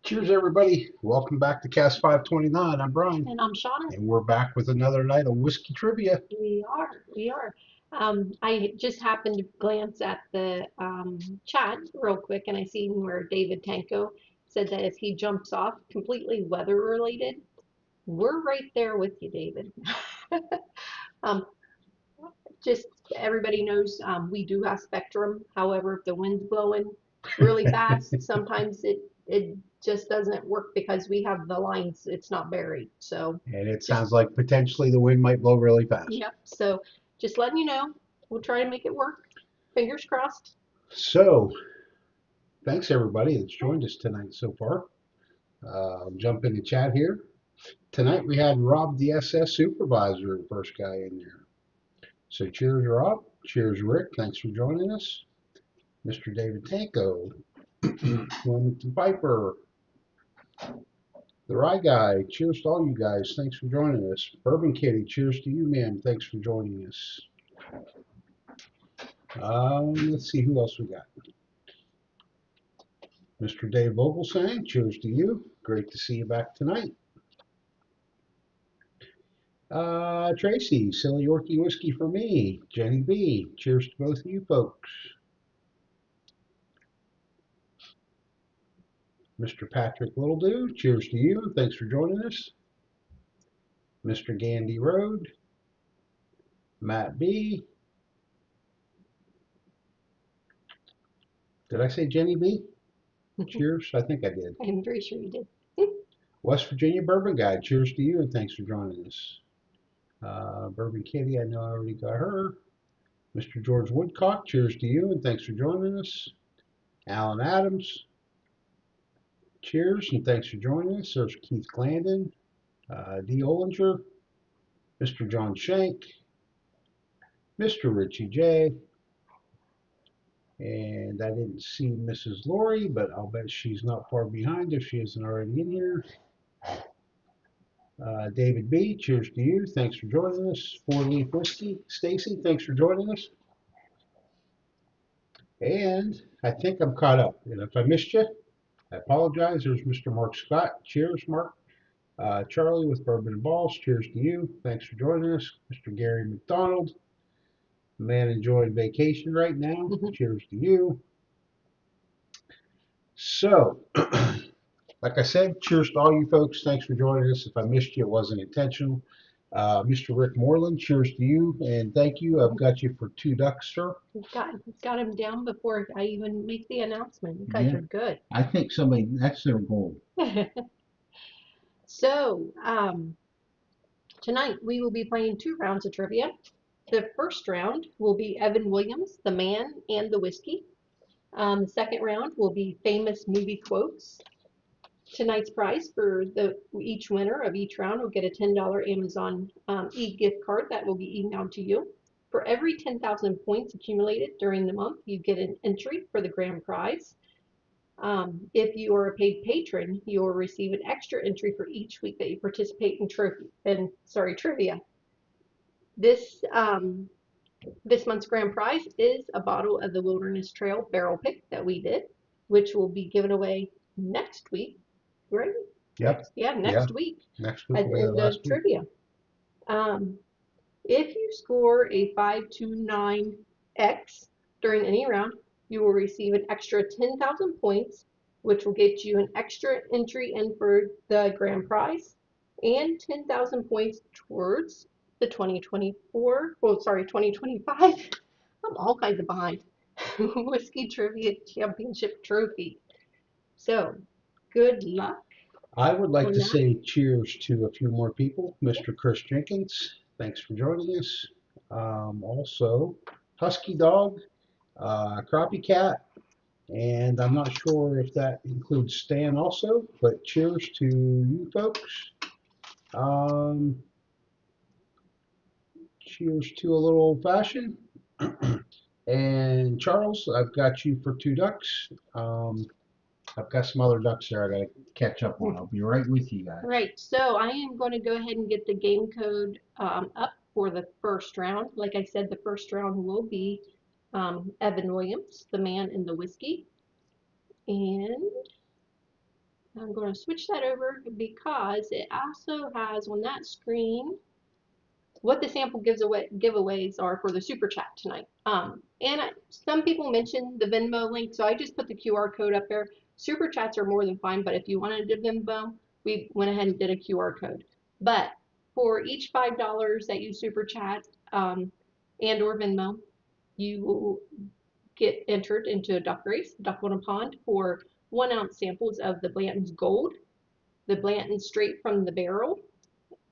Cheers, everybody. Welcome back to Cast 529. I'm Brian, And I'm Shauna. and we're back with another night of whiskey trivia. We are. I just happened to glance at the chat real quick, and I seen where David Tanko said that if he jumps off completely weather related, we're right there with you, David. um, just everybody knows we do have spectrum. However, if the wind's blowing really fast, sometimes it just doesn't work because we have the lines. It's not buried, so And it just sounds like potentially the wind might blow really fast. yep. So just letting you know, we'll try to make it work. Fingers crossed. So, thanks everybody that's joined us tonight so far. I'll jump in the chat here. Tonight we had Rob, the SS supervisor, the first guy in there. So, cheers, Rob. Cheers, Rick. Thanks for joining us. Mr. David Tanko, Wilmington Piper, the Rye Guy. Cheers to all you guys. Thanks for joining us. Bourbon Kitty. Cheers to you, man. Thanks for joining us. Let's see who else we got. Mr. Dave Vogelsang, cheers to you. Great to see you back tonight. Tracy, Silly Yorkie Whiskey for me. Jenny B, cheers to both of you folks. Mr. Patrick Littledew, cheers to you. Thanks for joining us. Mr. Gandy Road, Matt B. Did I say Jenny B? Cheers. I think I did. I'm pretty sure you did. West Virginia Bourbon Guy, cheers to you and thanks for joining us. Bourbon Kitty, I know I already got her. Mr. George Woodcock, cheers to you and thanks for joining us. Alan Adams, cheers and thanks for joining us. There's Keith Glandon, Dee Ollinger, Mr. John Shank, Mr. Richie J, and I didn't see Mrs. Lori, but I'll bet she's not far behind if she isn't already in here. David B, cheers to you. Thanks for joining us. Four Leaf Whiskey, Stacy, thanks for joining us. And I think I'm caught up. And if I missed you, I apologize. There's Mr. Mark Scott. Cheers, Mark. Charlie with Bourbon and Balls. Cheers to you. Thanks for joining us. Mr. Gary McDonald. Man enjoying vacation right now. Cheers to you. So, like I said, cheers to all you folks. Thanks for joining us. If I missed you, it wasn't intentional. Mr. Rick Moreland, cheers to you and thank you. I've got you for 2 ducks, sir. Got him down before I even make the announcement. You guys Yeah, are good. I think somebody, that's their goal. So, tonight we will be playing 2 rounds of trivia. The first round will be Evan Williams, the man and the whiskey. The second round will be famous movie quotes. Tonight's prize for each winner of each round will get a $10 Amazon e-gift card that will be emailed to you. For every 10,000 points accumulated during the month, you get an entry for the grand prize. If you are a paid patron, you will receive an extra entry for each week that you participate in trivia. This month's grand prize is a bottle of the Wilderness Trail Barrel Pick that we did, which will be given away next week, right? Yep. Next week Next week at will the be the end of last week. trivia. If you score a 529X during any round, you will receive an extra 10,000 points, which will get you an extra entry in for the grand prize and 10,000 points towards the 2025. I'm all kinds of behind. Whiskey Trivia Championship Trophy. So, good luck. I would like on to that. say cheers to a few more people. Mr. Chris Jenkins, thanks for joining us. Also, Husky Dog, Crappie Cat, and I'm not sure if that includes Stan also, but cheers to you folks. Cheers to a little old fashioned. And Charles, I've got you for 2 ducks. I've got some other ducks there I gotta catch up on. I'll be right with you guys. Right, so I am going to go ahead and get the game code up for the first round. Like I said, the first round will be Evan Williams, the man in the whiskey. And I'm going to switch that over because it also has on that screen what the sample giveaways are for the super chat tonight. Some people mentioned the Venmo link, so I just put the QR code up there. Super chats are more than fine, but if you wanted to Venmo, we went ahead and did a QR code. But for each $5 that you super chat and or Venmo, you will get entered into a duck race, duck on a pond, for 1 ounce samples of the Blanton's Gold, the Blanton Straight from the Barrel,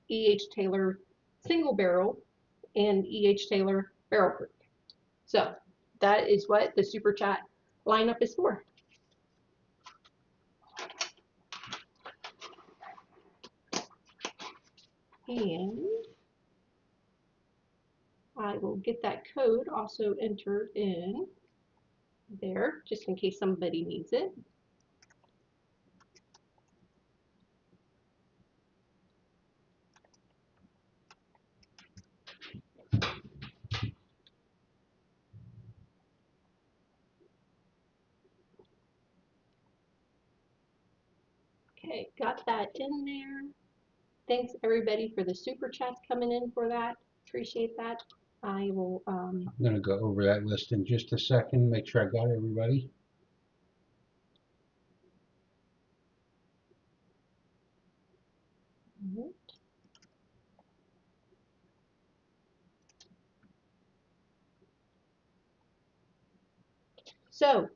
E.H. Taylor Single Barrel, and E.H. Taylor Barrel Proof. So that is what the super chat lineup is for. And I will get that code also entered in there just in case somebody needs it. Okay, got that in there. Thanks everybody for the super chats coming in for that. Appreciate that. I will I'm going to go over that list in just a second, make sure I got everybody. So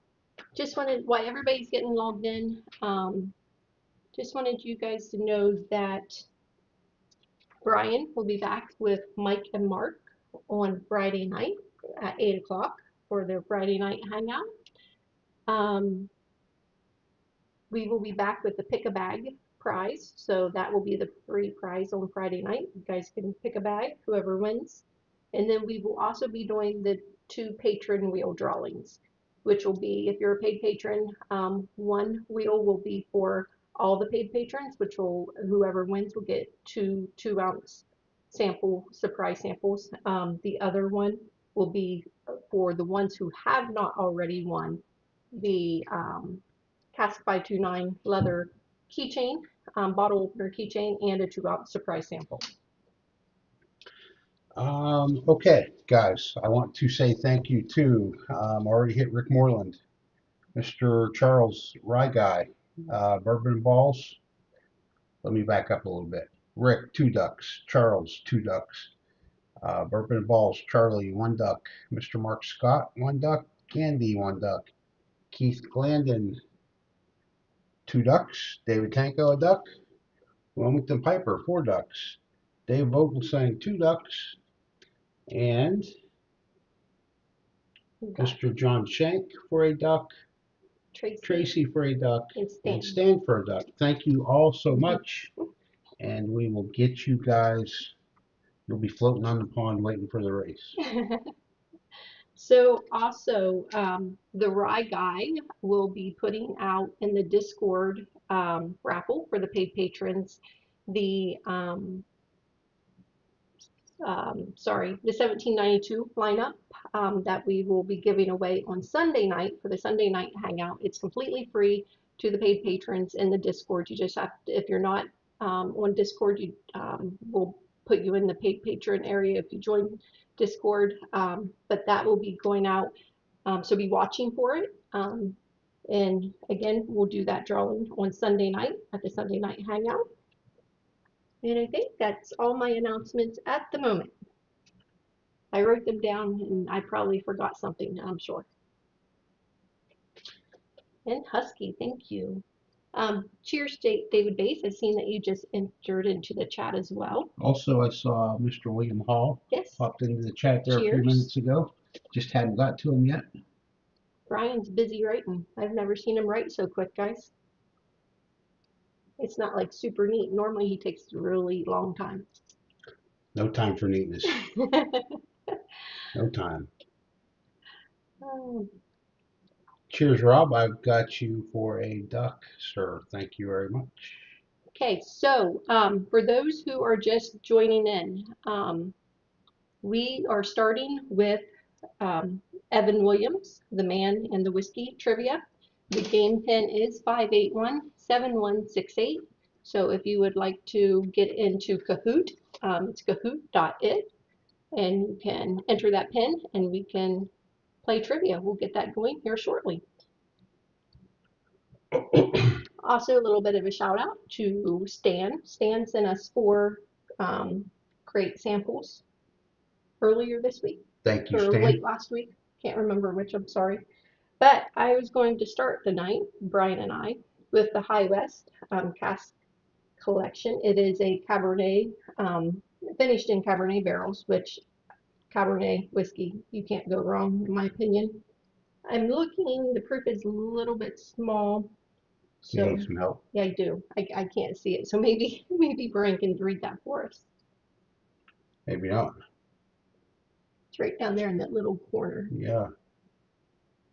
just wanted, while everybody's getting logged in, just wanted you guys to know that Bryan will be back with Mike and Mark on Friday night at 8 o'clock for their Friday night hangout. We will be back with the pick a bag prize, so that will be the free prize on Friday night. You guys can pick a bag, whoever wins. And then we will also be doing the 2 patron wheel drawings, which will be, if you're a paid patron, 1 wheel will be for all the paid patrons, which will, whoever wins will get 2 2-ounce sample surprise samples. The other one will be for the ones who have not already won the CASK 529 leather keychain, bottle opener keychain, and a 2-ounce surprise sample. Okay, guys, I want to say thank you to, already hit Rick Moreland, Mr. Charles Rye Guy, Bourbon Balls. Let me back up a little bit. Rick, 2 ducks. Charles, 2 ducks. Bourbon Balls, Charlie, 1 duck. Mr. Mark Scott, 1 duck. Candy, 1 duck. Keith Glandon, 2 ducks. David Tanko, a duck. Wilmington Piper, 4 ducks. Dave Vogelsang, 2 ducks. And Mr. John Shank for a duck. Tracy for a duck. And Stan for a duck. Thank you all so much. And we will get you guys. You'll be floating on the pond waiting for the race. So also, the Rye Guy will be putting out in the Discord raffle for the paid patrons the the 1792 lineup that we will be giving away on Sunday night for the Sunday night hangout. It's completely free to the paid patrons in the Discord. You just have to, if you're not on Discord, you will put you in the paid patron area if you join Discord. But that will be going out, so be watching for it. And again, we'll do that drawing on Sunday night at the Sunday night hangout. And I think that's all my announcements at the moment. I wrote them down and I probably forgot something, I'm sure. And Husky, thank you. Cheers, David Bates. I've seen that you just entered into the chat as well. Also, I saw Mr. William Hall popped into the chat there a few minutes ago. Just hadn't got to him yet. Brian's busy writing. I've never seen him write so quick, guys. It's not like super neat. Normally he takes a really long time. No time for neatness. No time. Cheers, Rob. I've got you for a duck, sir. Thank you very much. Okay, so for those who are just joining in, we are starting with Evan Williams, the man and the whiskey trivia. The game pin is 7168. So if you would like to get into Kahoot, it's kahoot.it, and you can enter that pin and we can play trivia. We'll get that going here shortly. Also, a little bit of a shout out to Stan. Stan sent us 4 crate samples earlier this week, Thank you, or Stan. late last week. Can't remember which, I'm sorry. But I was going to start the night, Bryan and I, with the High West cask collection. It is a Cabernet, finished in Cabernet barrels, which Cabernet whiskey, you can't go wrong, in my opinion. I'm looking, the proof is a little bit small. You So, need some help? yeah, I do. I can't see it. So maybe Bryan can read that for us. Maybe not. It's right down there in that little corner. Yeah.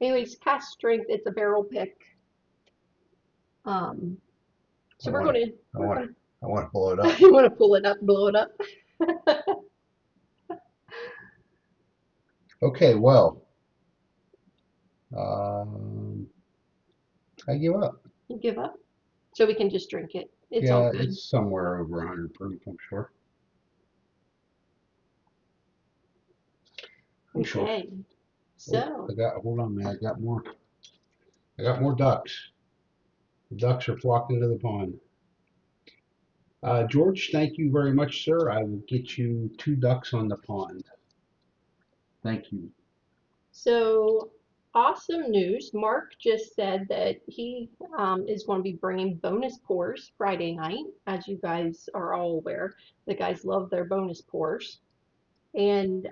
Anyways, cask strength, it's a barrel pick. So we're going to. I want to blow it up. You want to pull it up, blow it up? Okay, well, I give up. You give up? So we can just drink it. It's all Yeah, good. it's somewhere over 100 proof, I'm sure. I'm sure. Okay. So, Hold on, man. I got more ducks. The ducks are flocking to the pond. George, thank you very much, sir. I will get you 2 ducks on the pond. Thank you. so awesome news. Mark just said that he is going to be bringing bonus pours Friday night. As you guys are all aware, the guys love their bonus pours. And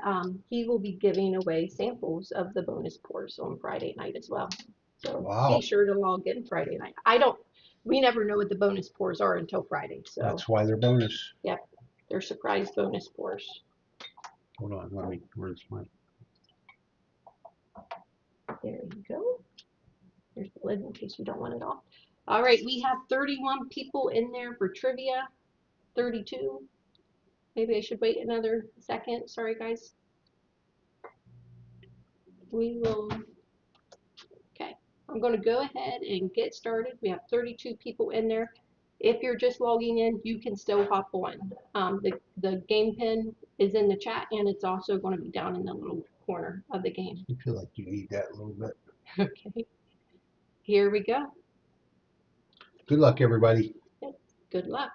he will be giving away samples of the bonus pours on Friday night as well. So Wow. be sure to log in Friday night. We never know what the bonus pours are until Friday. So that's why they're bonus. Yep, they're surprise bonus pours. Hold on, where's mine? There you go. There's the lid in case you don't want it off. All right, we have 31 people in there for trivia. 32. Maybe I should wait another second. Sorry, guys. We will. Okay, I'm going to go ahead and get started. We have 32 people in there. If you're just logging in, you can still hop on. The game pin is in the chat, and it's also going to be down in the little corner of the game. I feel like you need that a little bit. Okay, here we go. Good luck, everybody. Good luck.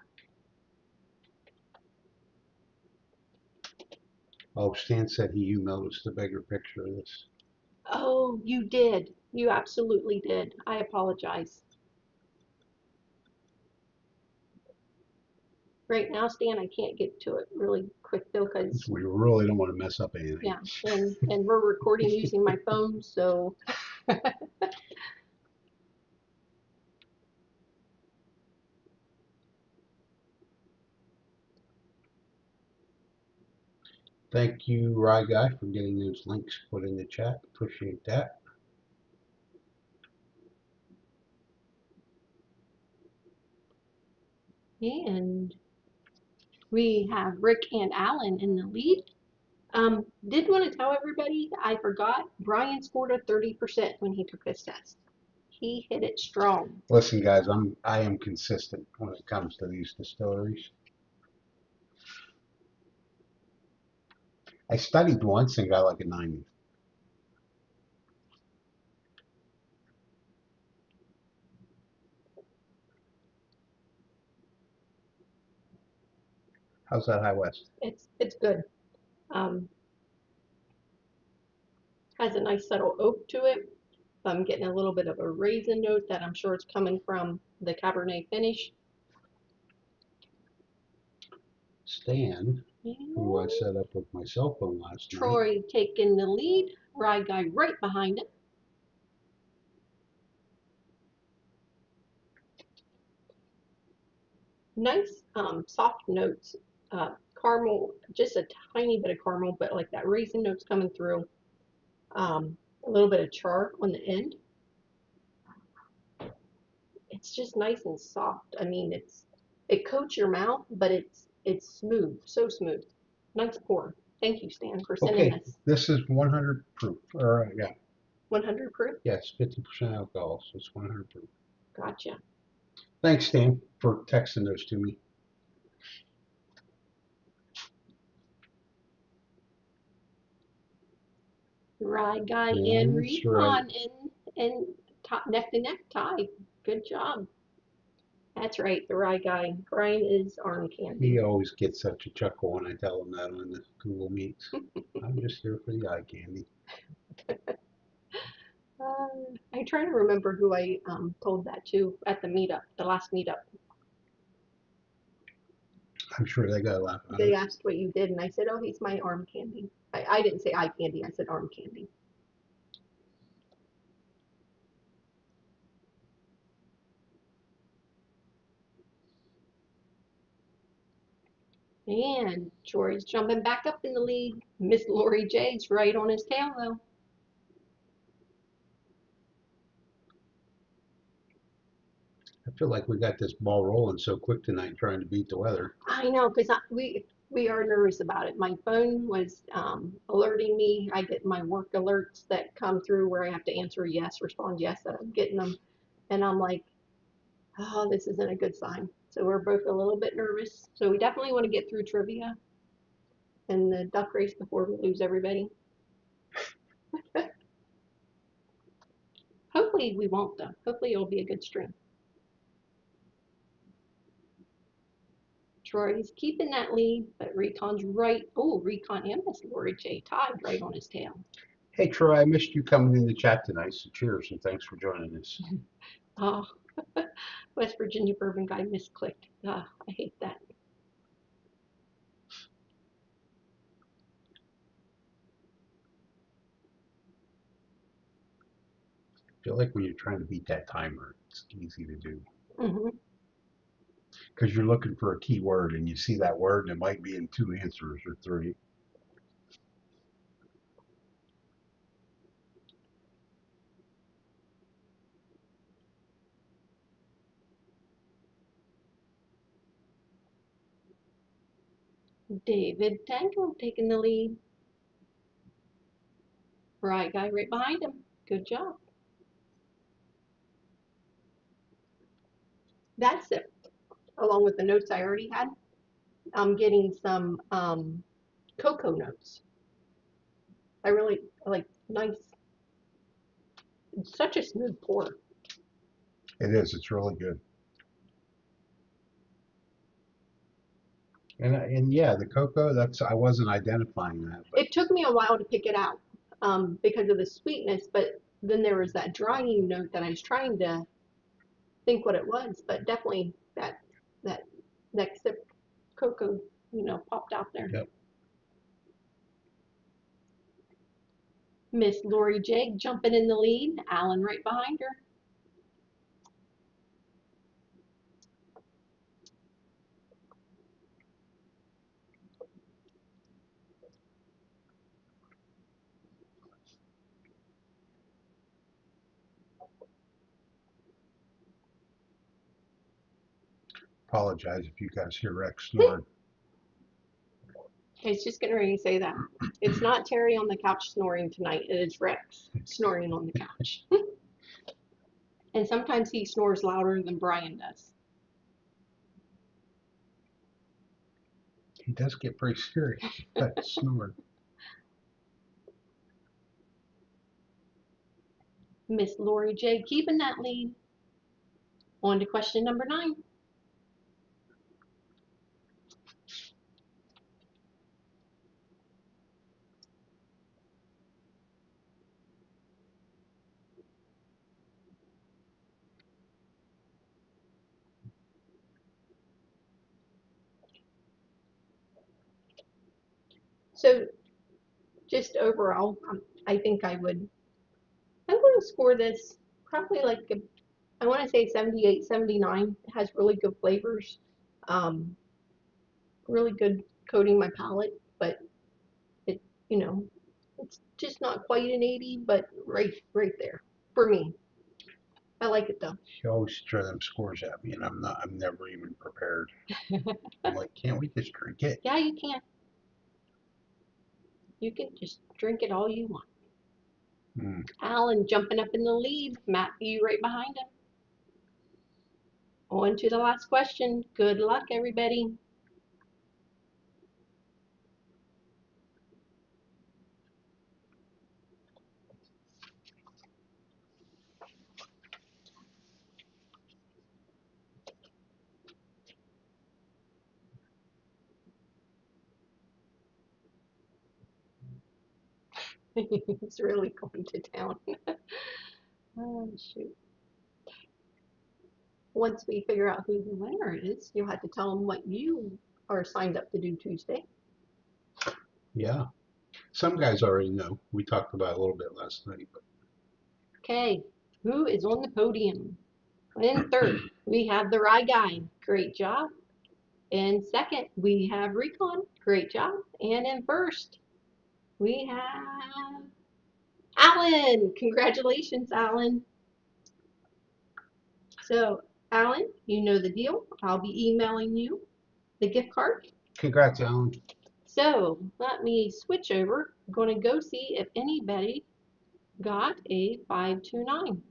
Oh, Stan said he emailed us the bigger picture of this. Oh, you did. You absolutely did. I apologize. Right now, Stan, I can't get to it really quick though, because we really don't want to mess up anything. Yeah, and we're recording using my phone, so. Thank you, Rye Guy, for getting those links put in the chat. Appreciate that. And we have Rick and Alan in the lead. Did want to tell everybody, I forgot, Bryan scored a 30% when he took his test. He hit it strong. Listen, guys, I am consistent when it comes to these distilleries. I studied once and got like a 90. How's that High West? It's good. Has a nice subtle oak to it. I'm getting a little bit of a raisin note that I'm sure it's coming from the Cabernet finish. Stan, who I set up with my cell phone last night. Troy taking the lead. Rye Guy right behind it. Nice soft notes. Caramel, just a tiny bit of caramel, but like that raisin notes coming through. A little bit of char on the end. It's just nice and soft. I mean, it coats your mouth, but it's smooth, so smooth. Nice pour. Thank you, Stan, for sending this. This is 100 proof. Or yeah. 100 proof? Yes, 50% alcohol, so it's 100 proof. Gotcha. Thanks, Stan, for texting those to me. Rye Guy and That's right. Recon and top neck to neck tie. Good job. That's right, the Rye Guy. Brian is arm He candy. always gets such a chuckle when I tell him that on the Google Meets. I'm just here for the eye candy. I try to remember who I told that to at the meetup, the last meetup. I'm sure they got a laugh out of They it. asked what you did, and I said, "Oh, he's my arm candy." I didn't say eye candy. I said arm candy. And Troy's jumping back up in the lead. Miss Lori J's right on his tail though. I feel like we got this ball rolling so quick tonight trying to beat the weather. I know, because we are nervous about it. My phone was alerting me. I get my work alerts that come through where I have to answer yes, respond yes, that I'm getting them, and I'm like, oh, this isn't a good sign. So we're both a little bit nervous. So we definitely want to get through trivia and the duck race before we lose everybody. Hopefully we won't though. Hopefully it'll be a good string. Troy's keeping that lead, but Recon's right. Oh, Recon and Miss Lori J tied right on his tail. Hey, Troy, I missed you coming in the chat tonight, so cheers and thanks for joining us. Oh, West Virginia bourbon guy misclicked. Ah, I hate that. I feel like when you're trying to beat that timer, it's easy to do. Hmm. Because you're looking for a key word and you see that word and it might be in two answers or three. David Tango taking the lead. Right guy right behind him. Good job. That's it. Along with the notes I already had, I'm getting some cocoa notes. I really like nice. It's such a smooth pour. It is. It's really good. And yeah, the cocoa. That's I wasn't identifying that, but It took me a while to pick it out because of the sweetness, but then there was that drying note that I was trying to think what it was, but definitely that that sip cocoa, popped out there. yep. Miss Lori Jake jumping in the lead, Alan right behind her. Apologize if you guys hear Rex snoring. I was just getting ready to say that. It's not Terry on the couch snoring tonight. It is Rex snoring on the couch. And sometimes he snores louder than Brian does. He does get pretty serious. But snore. Miss Lori J keeping that lead. On to question number 9. So just overall, I think I'm going to score this probably like I want to say 78, 79. It has really good flavors, um, really good coating my palate, but it, you know, it's just not quite an 80, but right there for me. I like it though. He always throw them scores at me, and I'm not. I'm never even prepared. I'm like, can't we just drink it? Yeah, you can. You can just drink it all you want. Mm. Alan jumping up in the lead, Matthew right behind him. On to the last question. Good luck, everybody. It's really going to town. Oh, shoot. Once we figure out who the winner is, you'll have to tell them what you are signed up to do Tuesday. Yeah. Some guys already know. We talked about it a little bit last night. But Okay, who is on the podium? In third, we have the Rye Guy. Great job. In second, we have Recon. Great job. And in first, we have Alan. Congratulations, Alan. So, Alan, you know the deal. I'll be emailing you the gift card. congrats, Alan. So, let me switch over. I'm going to go see if anybody got a 529.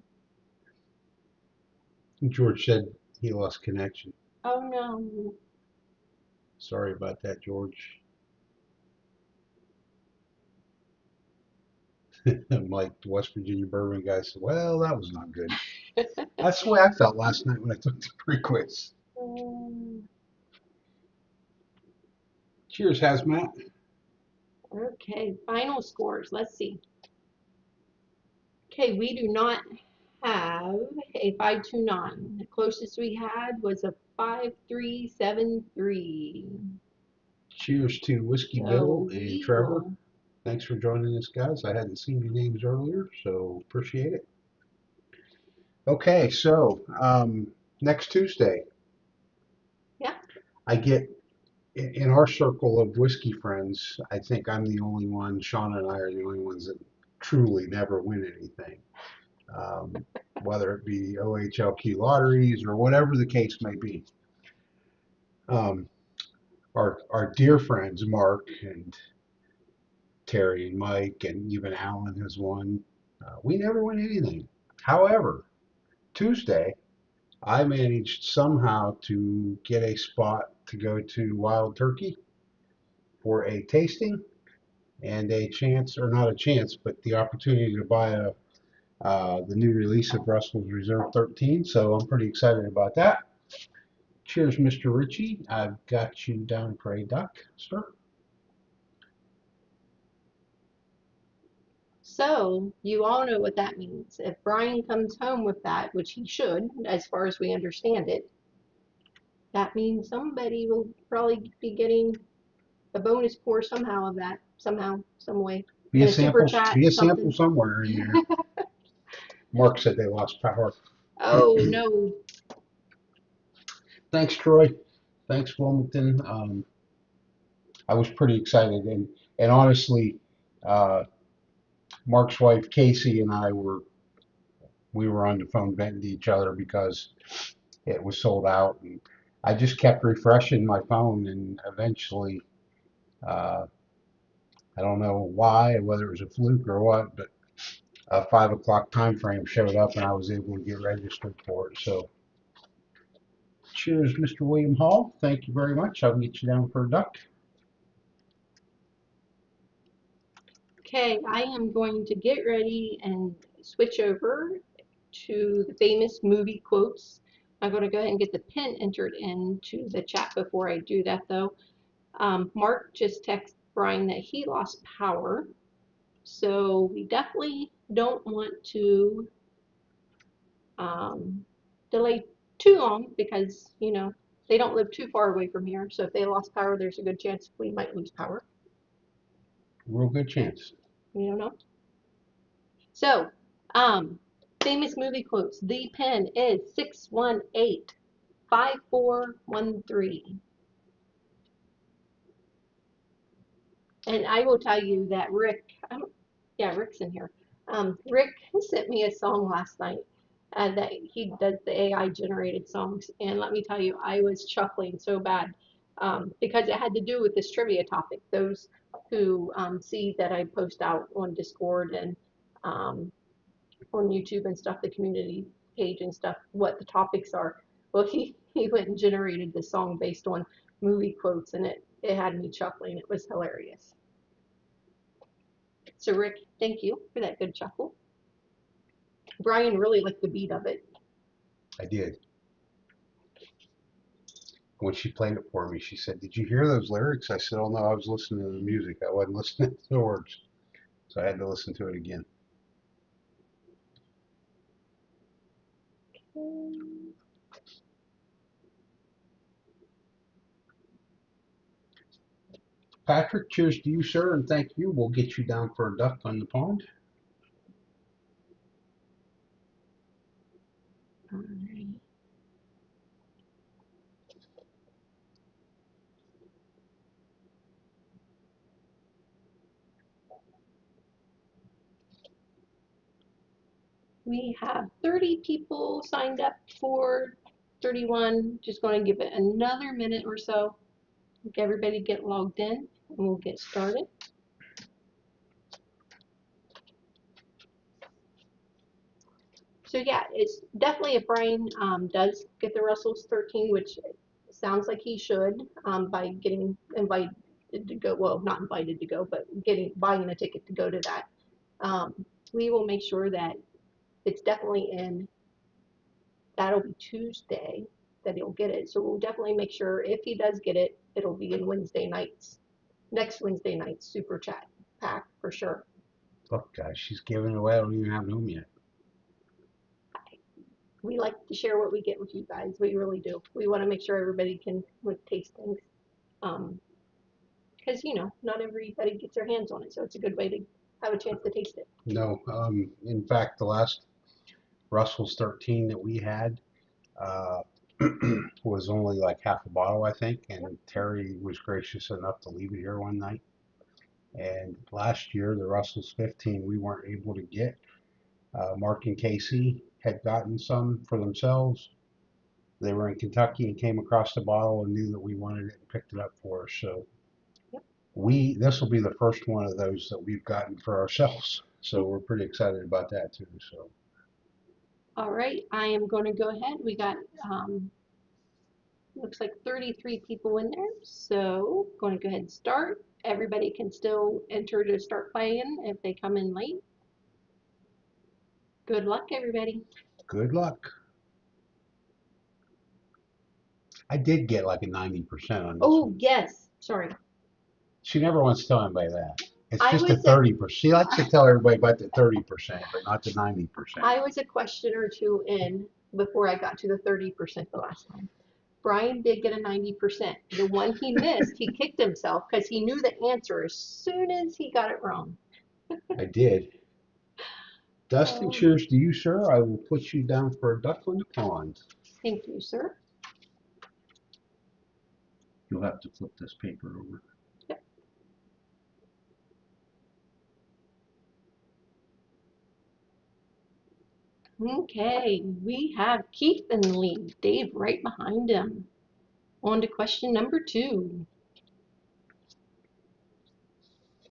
George said he lost connection. Oh no. Sorry about that, George. Mike, the West Virginia bourbon guy, said, well, that was not good. That's the way I felt last night when I took the pre-quiz. Cheers, Hazmat. Okay, final scores. Let's see. Okay, we do not have a 529. The closest we had was a 5373. Cheers to Whiskey So Bill and we Trevor. will. Thanks for joining us, guys. I hadn't seen your names earlier, so appreciate it. Okay, so next Tuesday, Yeah. I get in our circle of whiskey friends. I think I'm the only one. Shauna and I are the only ones that truly never win anything, whether it be OHLQ lotteries or whatever the case may be. Um, our dear friends Mark and Terry and Mike and even Alan has won. We never win anything. However, Tuesday, I managed somehow to get a spot to go to Wild Turkey for a tasting and a chance, or not a chance, but the opportunity to buy the new release of Russell's Reserve 13. So I'm pretty excited about that. Cheers, Mr. Ritchie. I've got you down for a duck, sir. So you all know what that means. If Brian comes home with that, which he should, as far as we understand it, that means somebody will probably be getting a bonus pour somehow of that, somehow, some way, Be in a a super sample, chat, be a sample something. somewhere in there. Mark said they lost power. Oh no. Thanks, Troy. Thanks, Wilmington. I was pretty excited, and honestly, uh, Mark's wife Casey and I were on the phone venting to each other because it was sold out, and I just kept refreshing my phone, and eventually, uh, I don't know why, whether it was a fluke or what, but a 5 o'clock time frame showed up, and I was able to get registered for it. So, cheers, Mr. William Hall. Thank you very much. I'll get you down for a duck. Okay, I am going to get ready and switch over to the famous movie quotes. I'm going to go ahead and get the pin entered into the chat before I do that, though. Mark just texted Brian that he lost power, so we definitely don't want to delay too long because, you know, they don't live too far away from here. So if they lost power, there's a good chance we might lose power. Real good chance. You don't know. So, famous movie quotes. The pin is 618-5413. And I will tell you that Rick, yeah, Rick's in here. Rick sent me a song last night that he does the AI generated songs. And let me tell you, I was chuckling so bad because it had to do with this trivia topic. Those who see that I post out on Discord and um, on YouTube and stuff, the community page and stuff, what the topics are. Well, he went and generated the song based on movie quotes, and it had me chuckling. It was hilarious. So Rick, thank you for that good chuckle. Brian really liked the beat of it. I did. When she played it for me, she said, "Did you hear those lyrics?" I said, "Oh no, I was listening to the music. I wasn't listening to the words." So I had to listen to it again. Patrick, cheers to you, sir, and thank you. We'll get you down for a duck on the pond. All right. We have 30 people signed up for 31. Just going to give it another minute or so. Let everybody get logged in, and we'll get started. So yeah, it's definitely if Brian does get the Russell's 13, which sounds like he should, by getting invited to go. Well, not invited to go, but buying a ticket to go to that. Um, we will make sure that it's definitely in. That'll be Tuesday that he'll get it. So we'll definitely make sure if he does get it, it'll be in Wednesday nights, next Wednesday night's super chat pack for sure. Look, guys, she's giving it away. I don't even have them yet. We like to share what we get with you guys. We really do. We want to make sure everybody can taste things. Because not everybody gets their hands on it, so it's a good way to have a chance to taste it. No, in fact, the last Russell's 13 that we had uh, was only like half a bottle, I think, and Terry was gracious enough to leave it here one night. And last year, the Russell's 15, we weren't able to get. Mark and Casey had gotten some for themselves. They were in Kentucky and came across the bottle and knew that we wanted it and picked it up for us. So this will be the first one of those that we've gotten for ourselves. So we're pretty excited about that too. So All right, I am going to go ahead. We got looks like 33 people in there, so going to go ahead and start. Everybody can still enter to start playing if they come in late. Good luck, everybody. good luck. I did get like a 90% on this Oh, one. yes. Sorry. She never wants to tell anybody that. It's I just a was a 30%. She likes to tell everybody about the 30%, but not the 90%. I was a question or two in before I got to the 30% the last time. Brian did get a 90%. The one he missed, he kicked himself because he knew the answer as soon as he got it wrong. I did. Dustin, Oh, cheers to you, sir. I will put you down for a duck on the pond. thank you, sir. You'll have to flip this paper over. Yep. Okay, we have Keith in the lead, Dave right behind him. On to question number 2.